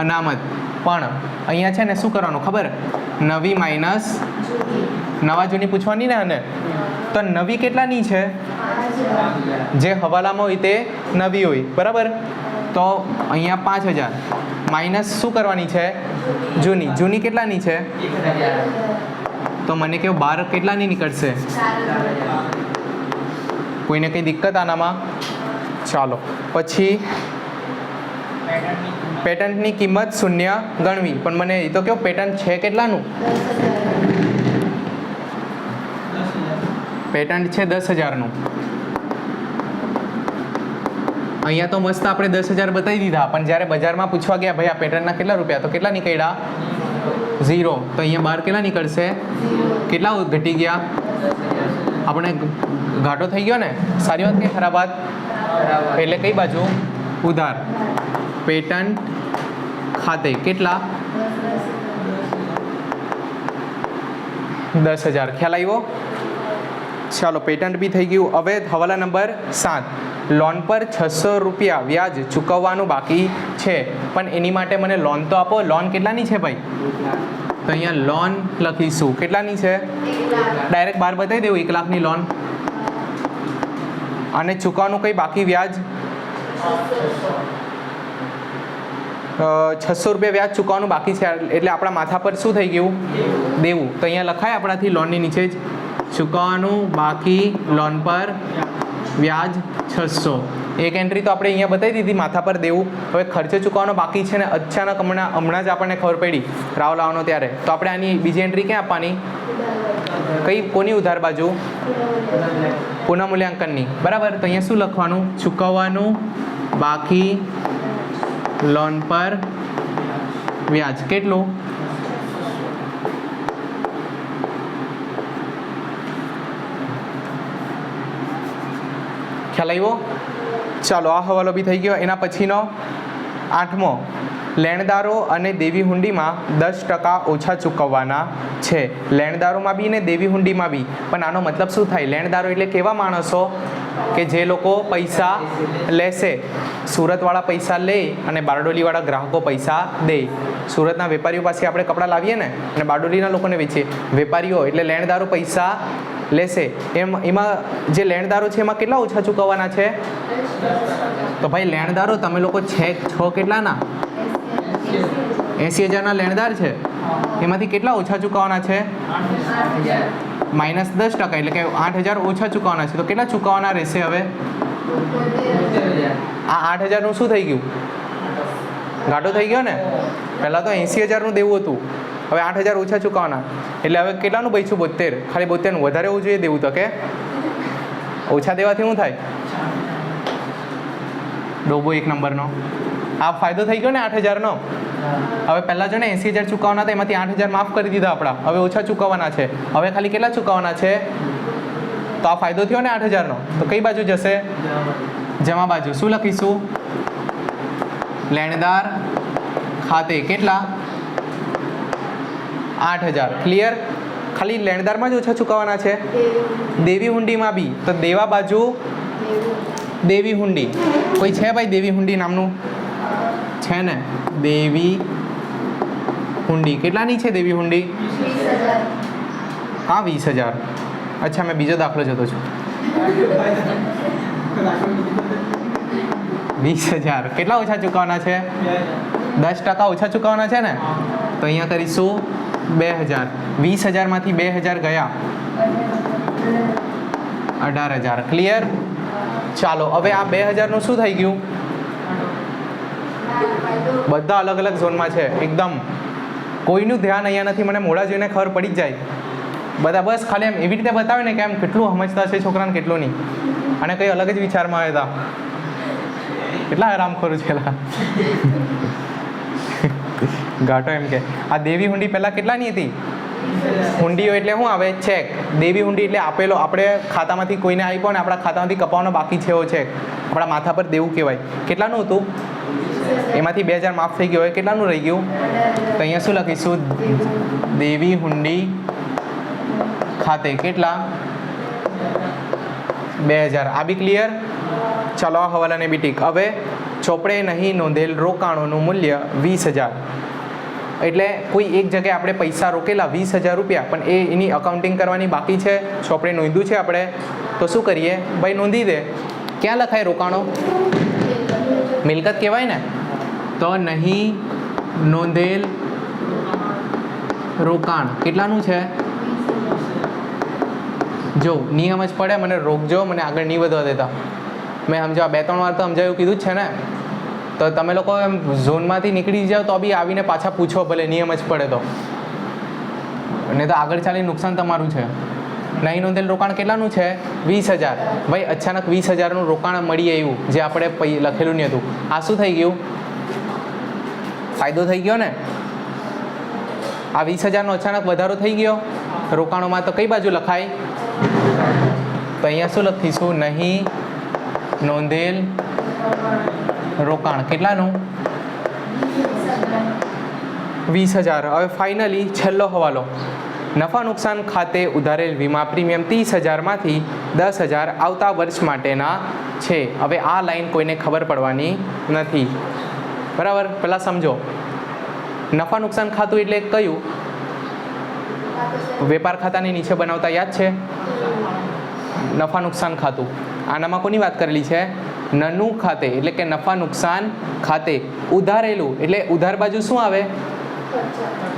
અનામત. પણ અહીંયા છે ને શું કરવાનું ખબર, નવી માઇનસ નવા જૂની પૂછવાની ને, અને તો નવી કેટલાની છે, જે હવાલામાં હોય તે નવી હોય. બરાબર? તો અહીંયા 5,000 માઇનસ શું કરવાની છે, જૂની. જૂની કેટલાની છે, તો મને કેવું બહાર કેટલાની નીકળશે, કોઈને કંઈ દિક્કત આનામાં? ચાલો પછી પેટન્ટની કિંમત 0 ગણવી. પણ મને એ તો કેવું પેટન્ટ છે કેટલાનું, પેટન્ટ છે 10,000નું. અહીંયા તો મસ્ત આપણે 10,000 બતાવી દીધા, પણ જ્યારે બજારમાં પૂછવા ગયા ભાઈ આ પેટર્નના કેટલા રૂપિયા, તો કેટલા નીકળ્યા, 0. તો અહીંયા બહાર કેટલા નીકળશે, કેટલા ઘટી ગયા, આપણે ઘાટો થઈ ગયો ને. સારી વાત કે ખરાબ વાત, એટલે કઈ બાજુ, ઉધાર. પેટન્ટ ખાતે કેટલા, 10,000. ખ્યાલ આવ્યો? ચાલો પેટન્ટ બી થઈ ગયું. હવે હવાલા નંબર 7, લોન પર 600 રૂપિયા વ્યાજ ચૂકવવાનું બાકી છે, પણ એની માટે મને લોન તો આપો. લોન કેટલાની છે ભાઈ, તો અહીંયા લોન લખીશું, કેટલાની છે, ડાયરેક્ટ બહાર બતાવી દેવું, 1,00,000ની લોન. અને ચૂકવવાનું કંઈ બાકી વ્યાજ 600 રૂપિયા વ્યાજ ચૂકવવાનું બાકી છે, એટલે આપણા માથા પર શું થઈ ગયું, દેવું. તો અહીંયા લખાય આપણાથી લોનની નીચે જ, ચૂકવવાનું બાકી લોન પર વ્યાજ 600. એક એન્ટ્રી તો આપણે અહીંયા બતાવી દીધી, માથા પર દેવું. હવે ખર્ચો ચૂકવવાનો બાકી છે ને અચાનક હમણાં જ આપણને ખબર પડી રાવ લાવવાનો ત્યારે, તો આપણે આની બીજી એન્ટ્રી ક્યાં આપવાની, કઈ કોની ઉધાર બાજુ, પુનઃમૂલ્યાંકનની. બરાબર? તો અહીંયા શું લખવાનું, ચૂકવવાનું બાકી લોન પર વ્યાજ કેટલું? ખ્યાલ આવ્યો? ચાલો આ હવાલો બી થઈ ગયો. એના પછીનો 8મો, લેણદારો અને દેવી હુંડીમાં 10% ઓછા ચૂકવવાના છે. લેણદારોમાં બી ને દેવી હુંડીમાં બી. પણ આનો મતલબ શું થાય? લેણદારો એટલે કેવા માણસો કે જે લોકો પૈસા લેશે. સુરતવાળા પૈસા લે અને બારડોલીવાળા ગ્રાહકો પૈસા દે. સુરતના વેપારીઓ પાસે આપણે કપડાં લાવીએ ને અને બારડોલીના લોકોને વેચીએ. વેપારીઓ એટલે લેણદારો પૈસા લેશે. એમાં જે લેણદારો છે એમાં કેટલા ઓછા ચૂકવવાના છે? તો ભાઈ લેણદારો તમે લોકો છો કેટલાના? 80,000ના લેણદાર છે. એમાંથી કેટલા ઓછા ચૂકવવાના છે? -10%, એટલે કે 8,000 ઓછા ચૂકવવાના છે. તો કેટલા ચૂકવવાના રહેશે હવે? આ 8,000નું શું થઈ ગયું? ઘાટો થઈ ગયો ને. પહેલાં તો 80,000નું દેવું હતું, હવે 8,000 ઓછા ચૂકવવાના. એટલે હવે કેટલાનું બચ્યું? 72. ખાલી 72નું વધારે હોવું જોઈએ દેવું તો, કે ઓછા દેવાથી શું થાય? ડોબો 1 નંબરનો. આ ફાયદો થઈ ગયો ને 8,000નો. હવે પહેલાં જો ને 80,000 ચૂકવવાના હતા, એમાંથી 8,000 માફ કરી દીધા આપણા. હવે ઓછા ચૂકવવાના છે. હવે ખાલી કેટલા ચૂકવવાના છે? તો આ ફાયદો થયો ને 8,000નો. તો કઈ બાજુ જશે? જમા બાજુ. શું લખીશું? લેણદાર ખાતે કેટલા? 8,000. ક્લિયર? ખાલી લેણદારમાં જ ઓછા ચૂકવવાના છે. દેવી હુંડીમાં બી. તો દેવા બાજુ દેવી હુંડી. કોઈ છે ભાઈ દેવી હુંડી નામનું? છે ને. દેવી હુંડી કેટલાની છે? દેવી હુંડી 20,000. હા 20,000. અચ્છા, મેં બીજો દાખલો જતો છું. 20,000 કેટલા ઓછા ચૂકવવાના છે? 10% ઓછા ચૂકવવાના છે ને. તો અહીંયા કરીશું 2,000. 20,000માંથી 2,000 ગયા 18,000. ક્લિયર? ચાલો હવે આ 2,000નું શું થઈ ગયું? બધા અલગ અલગ ઝોનમાં છે એકદમ. કોઈનું ધ્યાન અહીંયા નથી. મને મોડા જોઈને ખબર પડી જ જાય. બધા બસ ખાલી એમ એવી રીતે બતાવે ને કે એમ કેટલું સમજતા છે છોકરાને, કેટલું નહીં. અને કંઈ અલગ જ વિચારમાં આવ્યા હતા. કેટલા આરામ કરું છે ઘાટો. એમ કે આ દેવી હુંડી પહેલાં કેટલાની હતી? હુંડીઓ એટલે શું આવે? ચેક. દેવી હુંડી એટલે આપેલો, આપણે ખાતામાંથી કોઈને આપ્યો ને આપણા ખાતામાંથી કપાવવાનો બાકી છે એવો ચેક. આપણા માથા પર દેવું કહેવાય. કેટલાનું હતું? એમાંથી 2,000 માફ થઈ ગયો. હવે કેટલાનું રહી ગયું? તો અહીંયા શું લખીશું? દેવી હુંડી ખાતે કેટલા? 2,000. આ બી ક્લિયર? ચાલો આ હવાલાને બી ટીક. હવે ચોપડે નહીં નોંધેલ રોકાણોનું મૂલ્ય 20,000. એટલે કોઈ એક જગ્યાએ આપણે પૈસા રોકેલા 20,000 રૂપિયા, પણ એની અકાઉન્ટિંગ કરવાની બાકી છે. ચોપડે નોંધ્યું છે આપણે, તો શું કરીએ ભાઈ? નોંધી દે. ક્યાં લખાય રોકાણો? મિલકત કહેવાય ને. તો નહીં નોંધેલ રોકાણ કેટલાનું છે? જો નિયમ જ પડે, મને રોકજો, મને આગળ નહીં વધવા દેતા. મેં સમજાવ 2-3 વાર તો સમજાયું કીધું જ છે ને. તો તમે લોકો એમ ઝોનમાંથી નીકળી જાઓ તો બી આવીને પાછા પૂછો, ભલે નિયમ જ પડે તો. નહીં તો આગળ ચાલીને નુકસાન તમારું છે. નહીં નોંધેલ રોકાણ કેટલાનું છે? 20,000. ભાઈ અચાનક 20,000નું રોકાણ મળી આવ્યું જે આપણે લખેલું નહીં હતું. આ શું થઈ ગયું? ફાયદો થઈ ગયો ને. આ 20,000નો અચાનક વધારો થઈ ગયો રોકાણોમાં. તો કઈ બાજુ લખાય? તો અહીંયા શું લખીશું? નહીં નોંધેલ રોકાણ કેટલાનું? 20,000. હવે ફાઇનલી છેલ્લો હવાલો. નફા નુકસાન ખાતે ઉધારેલ વીમા પ્રીમિયમ 30,000માંથી 10,000 આવતા વર્ષ માટેના છે. હવે આ લાઈન કોઈને ખબર પડવાની નથી. બરાબર? પહેલાં સમજો. નફા નુકસાન ખાતું એટલે કયું? વેપાર ખાતાની નીચે બનાવતા યાદ છે? નફા નુકસાન ખાતું. આનામાં કોની વાત કરેલી છે? નનું ખાતે, એટલે કે નફા નુકસાન ખાતે. ઉધારેલું એટલે ઉધાર બાજુ શું આવે?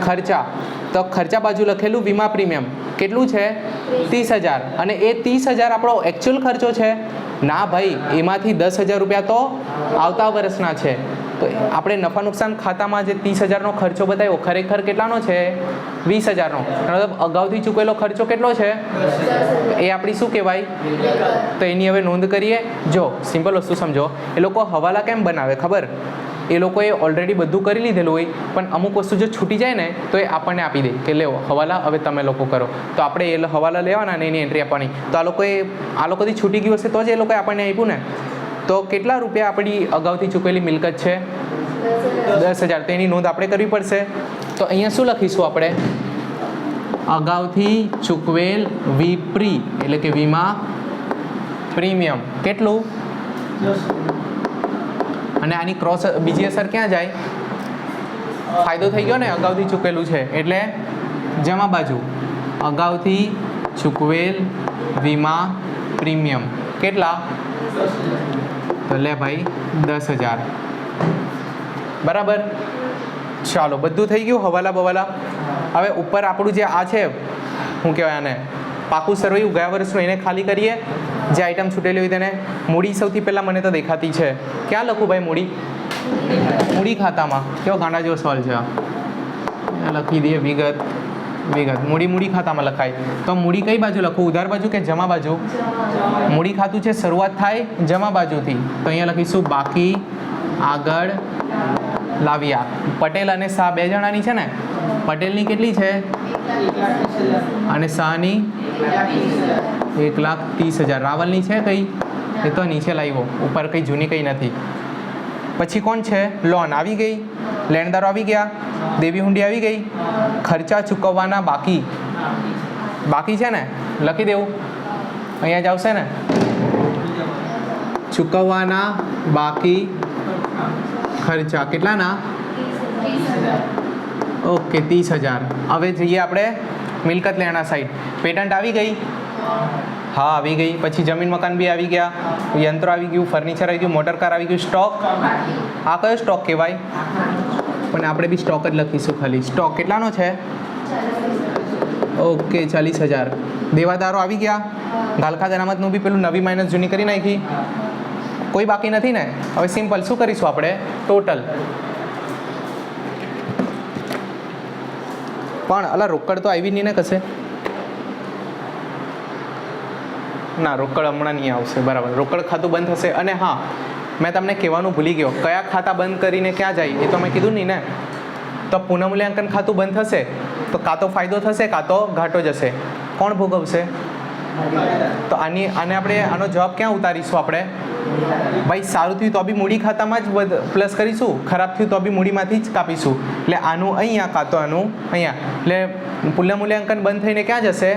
ખર્ચા. તો ખર્ચા બાજુ લખેલું વીમા પ્રીમિયમ કેટલું છે? 30,000. અને એ 30,000 આપણો એકચ્યુઅલ ખર્ચો છે? ના ભાઈ, એમાંથી 10,000 રૂપિયા તો આવતા વર્ષના છે. તો તો આપણે નફા નુકસાન ખાતામાં જે 30,000નો ખર્ચો બતાવ્યો ખરેખર કેટલાનો છે 20,000નો, મતલબ અગાઉથી ચૂકેલો ખર્ચો કેટલો છે એ આપણી શું કહેવાય? તો એની હવે નોંધ કરીએ. જો સિમ્પલ વસ્તુ સમજો, એ લોકો હવાલા કેમ બનાવે ખબર? એ લોકોએ ઓલરેડી બધું કરી લીધેલું હોય, પણ અમુક વસ્તુ જો છૂટી જાય ને તો એ આપણને આપી દે કે લેવો હવાલા હવે તમે લોકો કરો. તો આપણે એ હવાલા લેવાના ને એની એન્ટ્રી આપવાની. તો આ લોકોથી છૂટી ગયું હશે તો જ એ લોકોએ આપણને આપ્યું ને. તો કેટલા રૂપિયા આપણી અગાઉથી ચૂકેલી મિલકત છે? 10,000. તો એની નોંધ આપણે કરવી પડશે. તો અહીંયા શું લખીશું આપણે? અગાઉથી ચૂકવેલ વિપ્રી એટલે કે વીમા પ્રીમિયમ કેટલું? અને આની ક્રોસ બીજી અસર ક્યાં જાય? ફાયદો થઈ ગયો ને, અગાઉથી ચૂકેલું છે એટલે જમા બાજુ. અગાઉથી ચૂકવેલ વીમા પ્રીમિયમ કેટલા? તો લે ભાઈ 10,000. બરાબર. ચાલો બધું થઈ ગયું હવાલા બવાલા. હવે ઉપર આપણું જે આ છે શું કહેવાય આને પાકું સરવૈયું ગયા વર્ષનું, એને ખાલી કરીએ. જે આઈટમ છૂટેલી હોય તેને. મૂડી સૌથી પહેલાં મને તો દેખાતી છે. ક્યાં લખું ભાઈ મૂડી? મૂડી ખાતામાં. કેવો ગાંડા જેવો સવાલ છે. લખી દઈએ વિગત. મૂડી ખાતામાં લખાય. તો મૂડી કઈ બાજુ લખું? ઉધાર બાજુ કે જમા બાજુ? મૂડી ખાતું છે શરૂઆત થાય જમા બાજુથી. તો અહીંયા લખીશું બાકી આગળ લાવ્યા. પટેલ અને શાહ 2 જણાની છે ને. પટેલની કેટલી છે? અને શાહની 1,30,000. રાવલની છે કઈ? એ તો નીચે લાવ્યો, ઉપર કઈ જૂની કઈ નથી. પછી કોણ છે? લોન આવી ગઈ, લેણદારો આવી ગયા, દેવી હુંડી આવી ગઈ. ખર્ચા ચૂકવવાના બાકી છે ને, લખી દેવું. અહીંયા જ આવશે ને, ચૂકવવાના બાકી ખર્ચા કેટલાના? ઓકે 30,000. હવે જઈએ આપણે મિલકત લેણા સાઈડ. પેટન્ટ આવી ગઈ? હા આવી ગઈ. પછી જમીન મકાન બી આવી ગયા, યંત્રો આવી ગયું, ફર્નિચર આવી ગયું, મોટર કાર આવી ગયું. સ્ટોક, આ કયો સ્ટોક કહેવાય? પણ આપણે બી સ્ટોક જ લખીશું ખાલી. સ્ટોક કેટલાનો છે? ઓકે 40,000. દેવાદારો આવી ગયા. ગાલખાત અનામતનું બી પેલું નવી માઇનસ જૂની કરી નાખી. કોઈ બાકી નથી ને. હવે સિમ્પલ શું કરીશું આપણે? ટોટલ. પણ અલા રોકડ તો આવી નહીં ને કશે? ના રોકડ હમણાં નહીં આવશે. બરાબર, રોકડ ખાતું બંધ થશે. અને હા મેં તમને કહેવાનું ભૂલી ગયો, કયા ખાતા બંધ કરીને ક્યાં જાય એ તો મેં કીધું નહીં ને. તો પુનઃમૂલ્યાંકન ખાતું બંધ થશે તો કાં તો ફાયદો થશે કાં તો ઘાટો જશે. કોણ ભોગવશે? તો આને આપણે આનો જવાબ ક્યાં ઉતારીશું આપણે? ભાઈ સારું થયું તો બી મૂડી ખાતામાં જ પ્લસ કરીશું, ખરાબ થયું તો બી મૂડીમાંથી જ કાપીશું. એટલે આનું અહીંયા કાં તો આનું અહીંયા. એટલે પુનઃમૂલ્યાંકન બંધ થઈને ક્યાં જશે?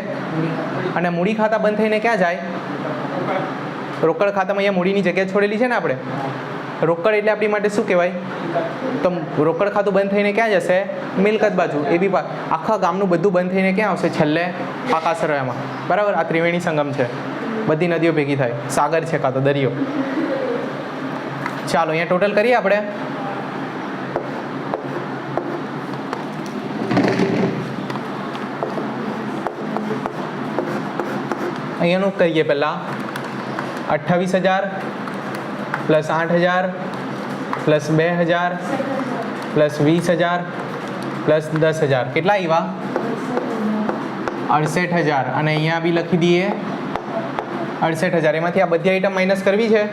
અને મૂડી ખાતા બંધ થઈને ક્યાં જાય? રોકડ ખાતામાં. અહીંયા મૂડીની જગ્યા છોડેલી છે ને આપણે. રોકડ એટલે આપણી માટે શું કહેવાય? તો રોકડ ખાતું બંધ થઈને ક્યાં જશે? મિલકત બાજુ. એ બી આખા ગામનું બધું બંધ થઈને ક્યાં આવશે? છેલ્લે પાકા સરવૈયામાં. બરાબર. આ ત્રિવેણી સંગમ છે, બધી નદીઓ ભેગી થાય, સાગર છે કાં તો દરિયો. ચાલો અહીંયા ટોટલ કરીએ આપણે. અહીંયાનું કરીએ પહેલાં. 28,000 પ્લસ 8,000 પ્લસ 2,000 પ્લસ 20,000 પ્લસ 10,000 કેટલા આવ્યા? 68,000. અને અહીંયા બી લખી દઈએ 68,000. એમાંથી આ બધી આઈટમ માઇનસ કરવી છે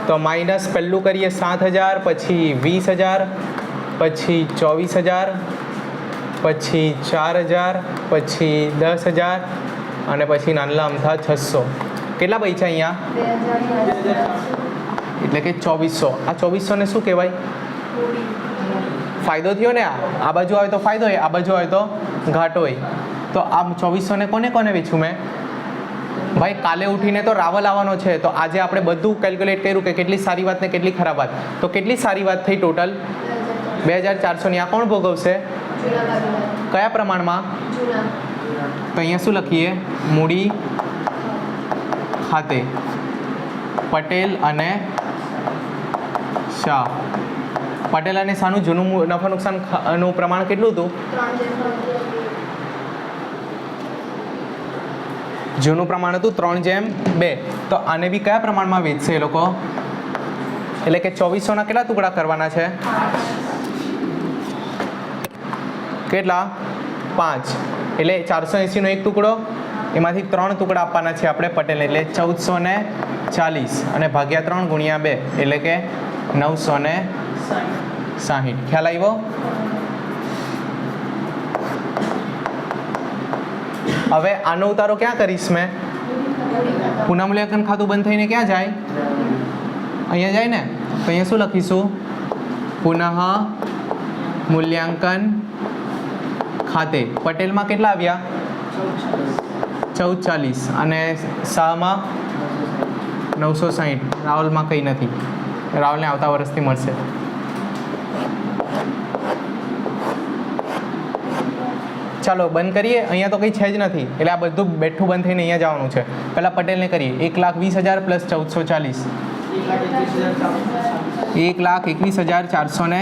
તો માઇનસ પહેલું કરીએ 7,000, પછી 20,000, પછી 24,000, પછી 4,000, પછી 10,000 અને પછી નાનલા અમથા 600. કેટલા બચ્યા અહીંયા? એટલે કે 2,400. આ 2,400 ને શું કહેવાય? ફાયદો થયો ને. આ બાજુ આવે તો ફાયદો હોય, આ બાજુ આવે તો ઘાટો હોય. તો આ 2,400 ને કોને વેચું મેં? ભાઈ કાલે ઉઠીને તો રાવલ આવવાનો છે, તો આજે આપણે બધું કેલ્ક્યુલેટ કર્યું કે કેટલી સારી વાત ને કેટલી ખરાબ વાત. તો કેટલી સારી વાત થઈ ટોટલ? 2,400 ની. આ કોણ ભોગવશે? કયા પ્રમાણમાં? તો અહીંયા શું લખીએ? મૂડી ખાતે પટેલ અને શાહ. પટેલ અને શાહનું જૂનું નફા નુકસાનનું પ્રમાણ કેટલું હતું? જૂનું પ્રમાણ હતું 3:2. તો આને બી કયા પ્રમાણમાં વેચશે એ લોકો? એટલે કે 2400ના કેટલા ટુકડા કરવાના છે? કેટલા? 5. એટલે 480નો એક ટુકડો, એમાંથી 3 ટુકડા આપવાના છે આપણે પટેલને, એટલે 1440 અને ભાગ્યા 3 ગુણ્યા 2 એટલે કે 960. ખ્યાલ આવ્યો? હવે આનો ઉતારો ક્યાં કરીશ મેં? પુનઃમૂલ્યાંકન ખાતું બંધ થઈને ક્યાં જાય? અહીંયા જાય ને. તો અહીંયા શું લખીશું? પુનઃ મૂલ્યાંકન ખાતે પટેલમાં કેટલા આવ્યા? 1440 અને શાહમાં 960. રાહુલમાં કંઈ નથી, રાહુલને આવતા વર્ષથી મળશે. ચાલો બંધ કરીએ. અહીંયા તો કંઈ છે જ નથી, એટલે આ બધું બેઠું બંધ થઈને અહીંયા જવાનું છે. પહેલાં પટેલને કરીએ. 1,20,000 પ્લસ 1440, 1,21,400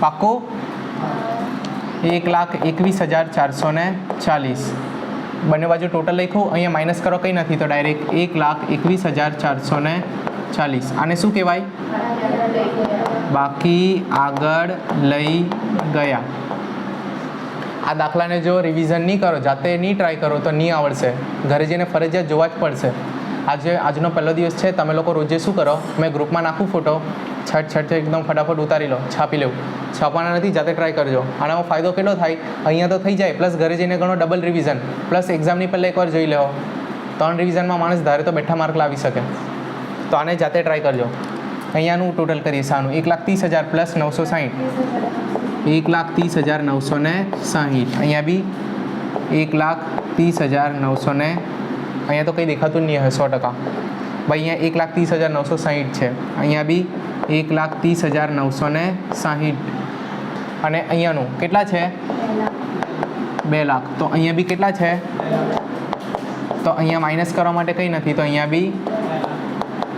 પાક્કો, 1,21,440. બંને બાજુ ટોટલ લખ્યું. અહીંયા માઇનસ કરો કંઈ નથી, તો ડાયરેક્ટ 1,21,440. આને શું કહેવાય? બાકી આગળ લઈ ગયા. આ દાખલાને જો રિવિઝન નહીં કરો, જાતે નહીં ટ્રાય કરો તો નહીં આવડશે. ઘરે જઈને ફરજિયાત જોવા જ પડશે. આજનો પહેલો દિવસ છે. તમે લોકો રોજે શું કરો? મેં ગ્રુપમાં નાખું ફોટો, છટ એકદમ ફટાફટ ઉતારી લો, છાપી લેવું. છાપવાના નથી, જાતે ટ્રાય કરજો. આનામાં ફાયદો કેટલો થાય? અહીંયા તો થઈ જાય, પ્લસ ઘરે જઈને ગણો ડબલ રિવિઝન, પ્લસ એક્ઝામની પહેલાં એકવાર જોઈ લેવો. 3 રિવિઝનમાં માણસ ધારે તો બેઠા માર્ક લાવી શકે. તો આને જાતે ટ્રાય કરજો. અહીંયાનું ટોટલ કરીએ. શાનું? 1,30,000 પ્લસ 960, 1,30,960. અહીંયા બી 1,30,900. અહીંયા તો કંઈ દેખાતું જ નહીં હશે 100%. ભાઈ અહીંયા 1,30,960 છે. અહીંયા બી 1,30,960. અને અહીંયાનું કેટલા છે? 2 લાખ. તો અહીંયા બી કેટલા છે? તો અહીંયા માઇનસ કરવા માટે કંઈ નથી, તો અહીંયા બી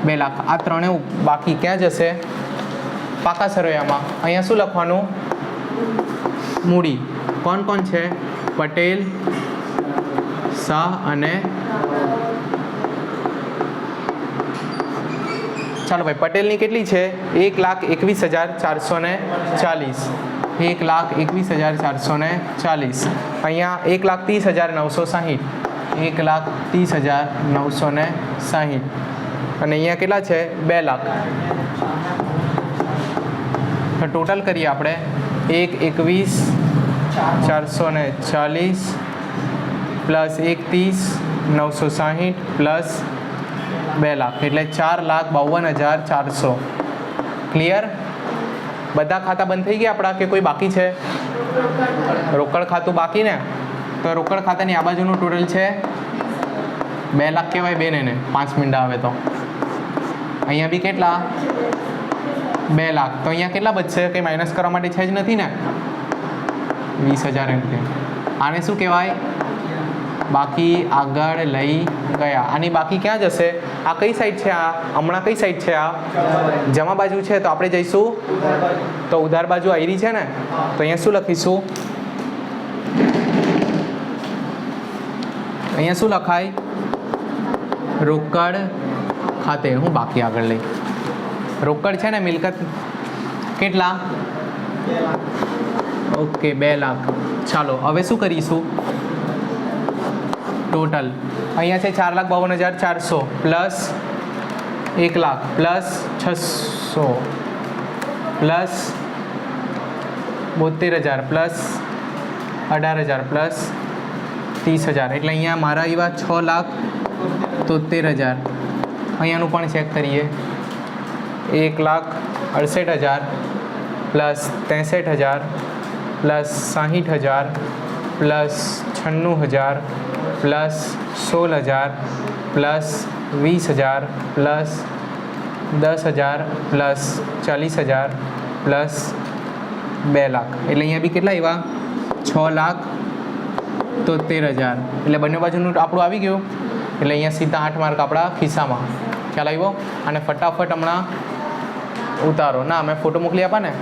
2 લાખ. આ ત્રણે બાકી ક્યાં જશે? પાકા સરવૈયામાં. અહીંયા શું લખવાનું? મૂડી. કોણ કોણ છે? પટેલ, શાહ અને ચાલો ભાઈ, પટેલની કેટલી છે? 1,21,440, 1,21,440. અહીંયા 1,30,960, 1,30,960. અને અહીંયા કેટલા છે? 2 લાખ. તો ટોટલ કરીએ આપણે. 1,21,440 પ્લસ 1,30,960 પ્લસ 2 લાખ, એટલે 4,52,400. ક્લિયર? બધા ખાતા બંધ થઈ ગયા આપણા કે કોઈ બાકી છે? રોકડ ખાતું બાકી ને? તો રોકડ ખાતાની આ બાજુનું ટોટલ છે 2 લાખ કહેવાય બેન એને, 5 મિનિટ આવે તો. અહીંયા બી કેટલા? 2 લાખ. તો અહીંયા કેટલા બચશે? કંઈ માઇનસ કરવા માટે છે જ નથી ને? 20,000 એમ કે. આને શું કહેવાય? બાકી આગળ લઈ ગયા. આની બાકી ક્યાં જશે? આ કઈ સાઈડ છે? આ હમણાં કઈ સાઈડ છે? આ જમા બાજુ છે. તો આપણે જઈશું તો ઉધાર બાજુ આયરી છે ને, તો અહીંયા શું લખીશું? અહીંયા શું લખાય? રોકડ ખાતે. હું બાકી આગળ લઈ. રોકડ છે ને મિલકત કેટલા? ઓકે 2 લાખ. ચાલો હવે શું કરીશું? ટોટલ અહીંયા છે 4,52,400 plus 1 lakh plus 600 plus 72,000 plus 18,000 plus 30,000. એટલે અહીંયા મારા એવા 6,73,000. અહીંયાનું પણ ચેક કરીએ. 1,68,000 plus 63,000 plus 60,000 plus 96,000 plus 16,000 plus 20,000 plus 10,000 plus 40,000 plus 2 lakh. એટલે અહીંયા બી કેટલા આવ્યા? 6,73,000. એટલે બંને બાજુનું આપણું આવી ગયું. એટલે અહીંયા સીધા 8 માર્ક આપણા ખિસ્સામાં. ખ્યાલ આવ્યો? અને ફટાફટ હમણાં ઉતારો. ના મેં ફોટો મોકલી આપા ને.